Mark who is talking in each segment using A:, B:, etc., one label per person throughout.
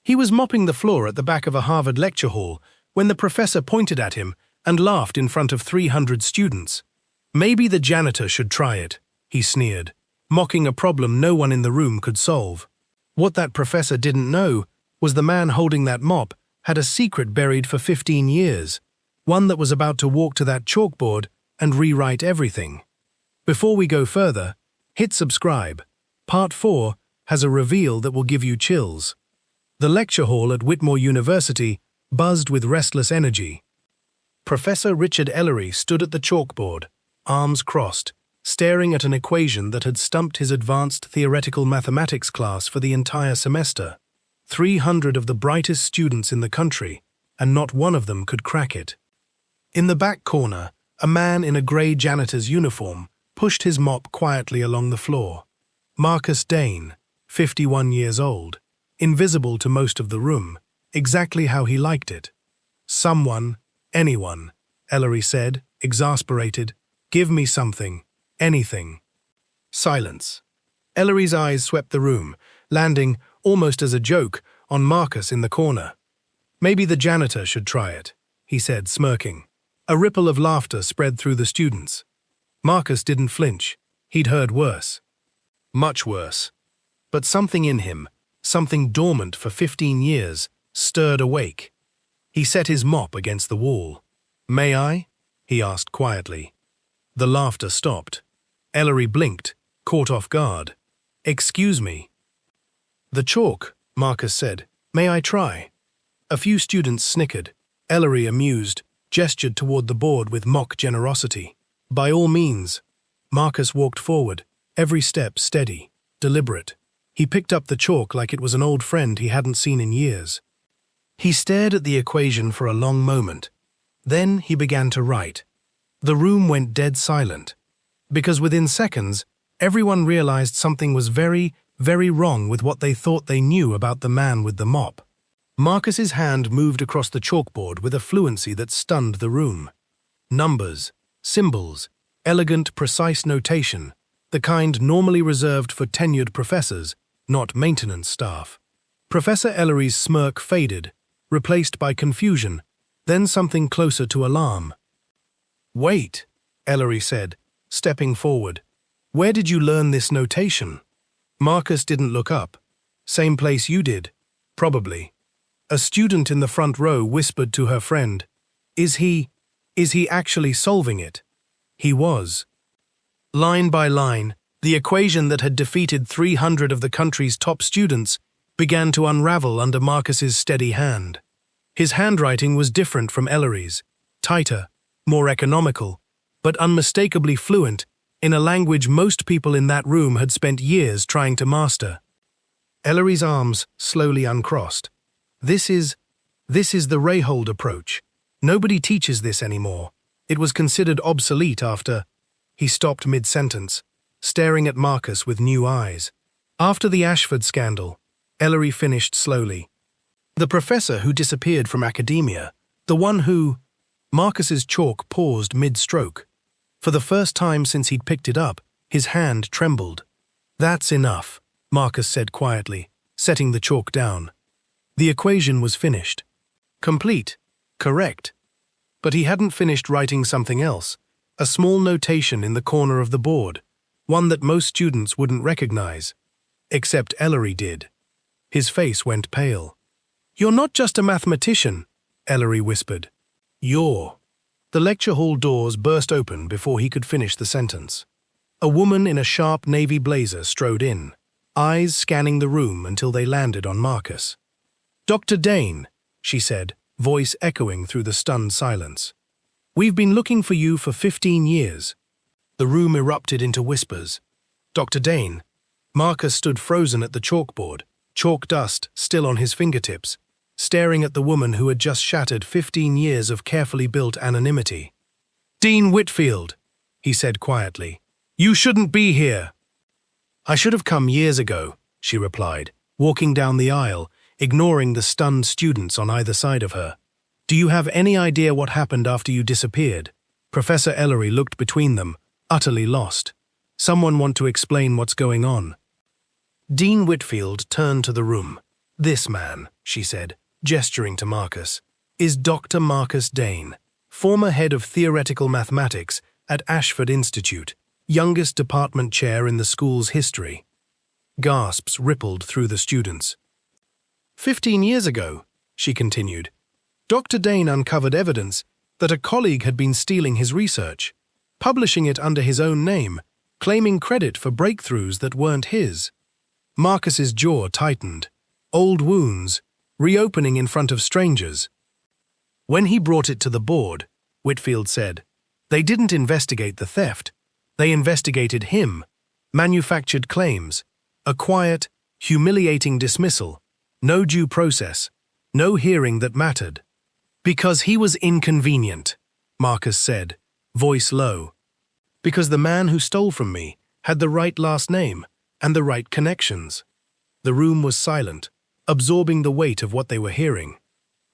A: He was mopping the floor at the back of a Harvard lecture hall when the professor pointed at him and laughed in front of 300 students. "Maybe the janitor should try it," he sneered, mocking a problem no one in the room could solve. What that professor didn't know was the man holding that mop had a secret buried for 15 years, one that was about to walk to that chalkboard and rewrite everything. Before we go further, hit subscribe. Part 4 has a reveal that will give you chills. The lecture hall at Whitmore University buzzed with restless energy. Professor Richard Ellery stood at the chalkboard, arms crossed, staring at an equation that had stumped his advanced theoretical mathematics class for the entire semester. 300 of the brightest students in the country, and not one of them could crack it. In the back corner, a man in a grey janitor's uniform pushed his mop quietly along the floor. Marcus Dane, 51 years old, invisible to most of the room, exactly how he liked it. "Someone, anyone," Ellery said, exasperated. "Give me something, anything." Silence. Ellery's eyes swept the room, landing, almost as a joke, on Marcus in the corner. "Maybe the janitor should try it," he said, smirking. A ripple of laughter spread through the students. Marcus didn't flinch. He'd heard worse. Much worse. But something in him, something dormant for 15 years, stirred awake. He set his mop against the wall. "May I?" he asked quietly. The laughter stopped. Ellery blinked, caught off guard. "Excuse me." "The chalk," Marcus said. "May I try?" A few students snickered. Ellery, amused, gestured toward the board with mock generosity. "By all means." Marcus walked forward, every step steady, deliberate. He picked up the chalk like it was an old friend he hadn't seen in years. He stared at the equation for a long moment. Then he began to write. The room went dead silent, because within seconds, everyone realized something was very, very wrong with what they thought they knew about the man with the mop. Marcus's hand moved across the chalkboard with a fluency that stunned the room. Numbers, symbols, elegant, precise notation, the kind normally reserved for tenured professors, not maintenance staff. Professor Ellery's smirk faded, replaced by confusion, then something closer to alarm. "Wait," Ellery said, stepping forward. "Where did you learn this notation?" Marcus didn't look up. "Same place you did, probably." A student in the front row whispered to her friend, Is he actually solving it?" He was. Line by line, the equation that had defeated 300 of the country's top students began to unravel under Marcus's steady hand. His handwriting was different from Ellery's, tighter, more economical, but unmistakably fluent in a language most people in that room had spent years trying to master. Ellery's arms slowly uncrossed. This is the Rayhold approach. Nobody teaches this anymore. It was considered obsolete after... He stopped mid-sentence, staring at Marcus with new eyes. After the Ashford scandal, Ellery finished slowly. The professor who disappeared from academia, the one who... Marcus's chalk paused mid-stroke. For the first time since he'd picked it up, his hand trembled. "That's enough," Marcus said quietly, setting the chalk down. The equation was finished. Complete. Correct. But he hadn't finished writing something else, a small notation in the corner of the board, one that most students wouldn't recognize. Except Ellery did. His face went pale. "You're not just a mathematician," Ellery whispered. "You're..." The lecture hall doors burst open before he could finish the sentence. A woman in a sharp navy blazer strode in, eyes scanning the room until they landed on Marcus. "Dr. Dane," she said, voice echoing through the stunned silence. "We've been looking for you for 15 years." The room erupted into whispers. "Dr. Dane." Marcus stood frozen at the chalkboard, chalk dust still on his fingertips, staring at the woman who had just shattered 15 years of carefully built anonymity. "Dean Whitfield," he said quietly. "You shouldn't be here." "I should have come years ago," she replied, walking down the aisle, ignoring the stunned students on either side of her. "Do you have any idea what happened after you disappeared?" Professor Ellery looked between them, utterly lost. "Someone want to explain what's going on?" Dean Whitfield turned to the room. This man, she said, gesturing to Marcus, is Dr. Marcus Dane, former head of theoretical mathematics at Ashford Institute, youngest department chair in the school's history. Gasps rippled through the students. 15 years ago, she continued, Dr. Dane uncovered evidence that a colleague had been stealing his research, publishing it under his own name, claiming credit for breakthroughs that weren't his. Marcus's jaw tightened, old wounds, reopening in front of strangers. When he brought it to the board, Whitfield said, they didn't investigate the theft. They investigated him, manufactured claims, a quiet, humiliating dismissal, no due process, no hearing that mattered. Because he was inconvenient, Marcus said, voice low. Because the man who stole from me had the right last name and the right connections. The room was silent, absorbing the weight of what they were hearing.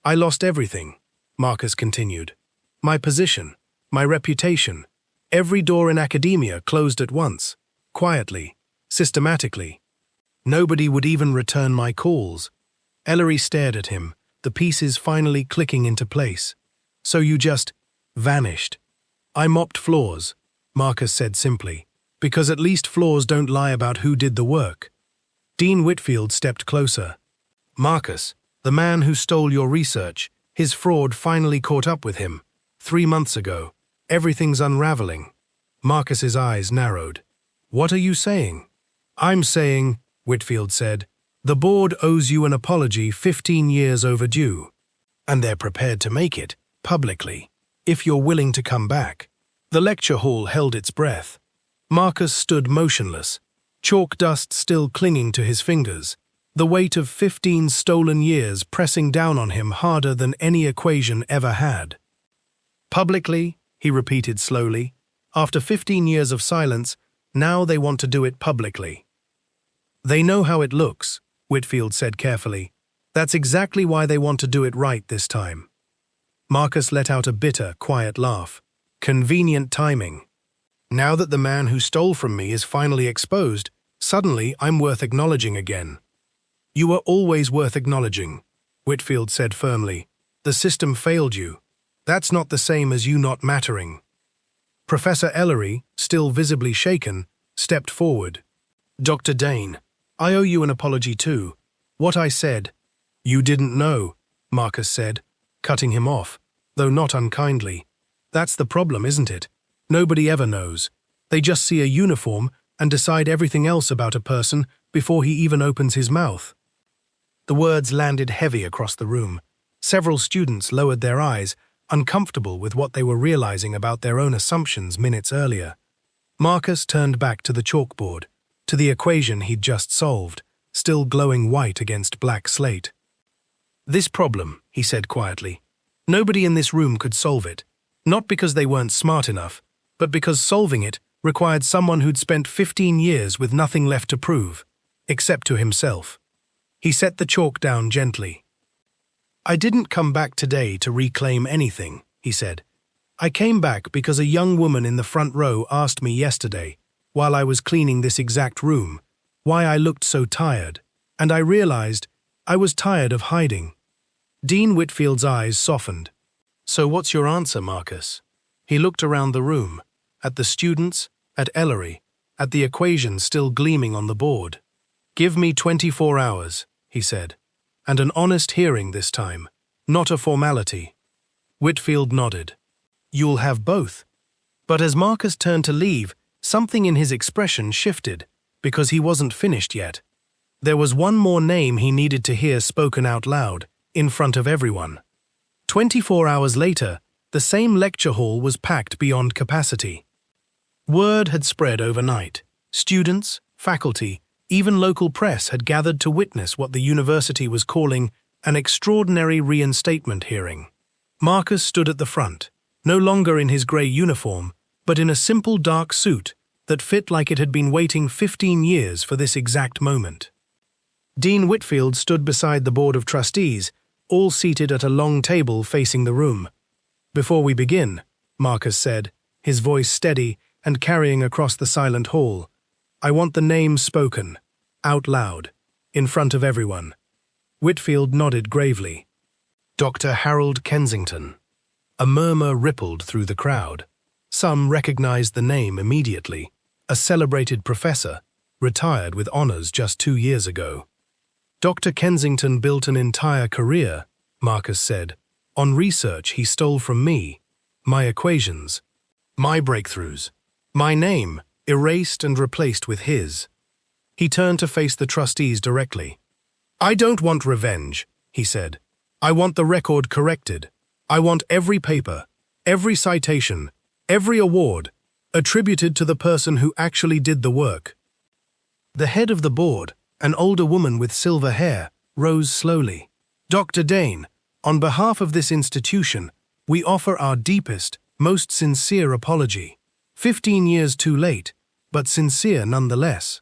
A: I lost everything, Marcus continued. My position, my reputation, every door in academia closed at once, quietly, systematically. Nobody would even return my calls. Ellery stared at him, the pieces finally clicking into place. So you just vanished. I mopped floors, Marcus said simply, because at least floors don't lie about who did the work. Dean Whitfield stepped closer. Marcus, the man who stole your research, his fraud finally caught up with him. 3 months ago. Everything's unraveling. Marcus's eyes narrowed. What are you saying? I'm saying, Whitfield said, the board owes you an apology 15 years overdue. And they're prepared to make it, publicly, if you're willing to come back. The lecture hall held its breath. Marcus stood motionless, chalk dust still clinging to his fingers, the weight of 15 stolen years pressing down on him harder than any equation ever had. Publicly, he repeated slowly. After 15 years of silence, now they want to do it publicly. They know how it looks, Whitfield said carefully. That's exactly why they want to do it right this time. Marcus let out a bitter, quiet laugh. Convenient timing. Now that the man who stole from me is finally exposed, suddenly I'm worth acknowledging again. You are always worth acknowledging, Whitfield said firmly. The system failed you. That's not the same as you not mattering. Professor Ellery, still visibly shaken, stepped forward. Dr. Dane, I owe you an apology too. What I said, you didn't know, Marcus said, cutting him off, though not unkindly. That's the problem, isn't it? Nobody ever knows. They just see a uniform and decide everything else about a person before he even opens his mouth. The words landed heavy across the room. Several students lowered their eyes, uncomfortable with what they were realizing about their own assumptions minutes earlier. Marcus turned back to the chalkboard, to the equation he'd just solved, still glowing white against black slate. This problem, he said quietly, nobody in this room could solve it, not because they weren't smart enough, but because solving it required someone who'd spent 15 years with nothing left to prove, except to himself. He set the chalk down gently. I didn't come back today to reclaim anything, he said. I came back because a young woman in the front row asked me yesterday, while I was cleaning this exact room, why I looked so tired, and I realized I was tired of hiding. Dean Whitfield's eyes softened. So what's your answer, Marcus? He looked around the room, at the students, at Ellery, at the equation still gleaming on the board. Give me 24 hours, he said, and an honest hearing this time, not a formality. Whitfield nodded. You'll have both. But as Marcus turned to leave, something in his expression shifted, because he wasn't finished yet. There was one more name he needed to hear spoken out loud, in front of everyone. 24 hours later, the same lecture hall was packed beyond capacity. Word had spread overnight. Students, faculty, even local press had gathered to witness what the university was calling an extraordinary reinstatement hearing. Marcus stood at the front, no longer in his grey uniform, but in a simple dark suit that fit like it had been waiting 15 years for this exact moment. Dean Whitfield stood beside the board of trustees, all seated at a long table facing the room. Before we begin, Marcus said, his voice steady and carrying across the silent hall, I want the names spoken, out loud, in front of everyone. Whitfield nodded gravely. Dr. Harold Kensington. A murmur rippled through the crowd. Some recognized the name immediately. A celebrated professor, retired with honors just 2 years ago. Dr. Kensington built an entire career, Marcus said, on research he stole from me, my equations, my breakthroughs, my name erased and replaced with his. He turned to face the trustees directly. I don't want revenge, he said. I want the record corrected. I want every paper, every citation, every award attributed to the person who actually did the work. The head of the board, an older woman with silver hair, rose slowly. Dr. Dane, on behalf of this institution, we offer our deepest, most sincere apology. 15 years too late, but sincere nonetheless.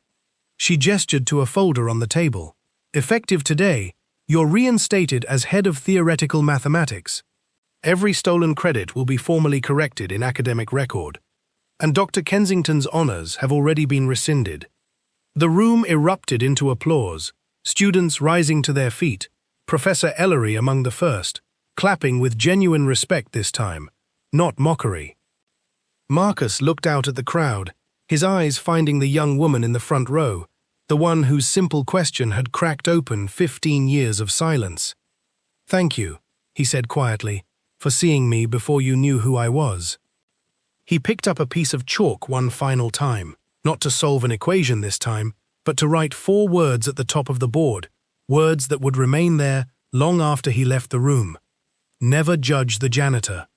A: She gestured to a folder on the table. Effective today, you're reinstated as head of theoretical mathematics. Every stolen credit will be formally corrected in academic record, and Dr. Kensington's honors have already been rescinded. The room erupted into applause, students rising to their feet, Professor Ellery among the first, clapping with genuine respect this time, not mockery. Marcus looked out at the crowd, his eyes finding the young woman in the front row, the one whose simple question had cracked open 15 years of silence. Thank you, he said quietly, for seeing me before you knew who I was. He picked up a piece of chalk one final time, not to solve an equation this time, but to write 4 words at the top of the board, words that would remain there long after he left the room. Never judge the janitor.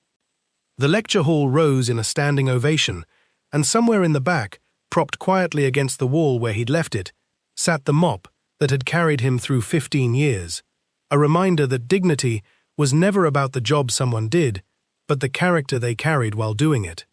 A: The lecture hall rose in a standing ovation, and somewhere in the back, propped quietly against the wall where he'd left it, sat the mop that had carried him through 15 years, a reminder that dignity was never about the job someone did, but the character they carried while doing it.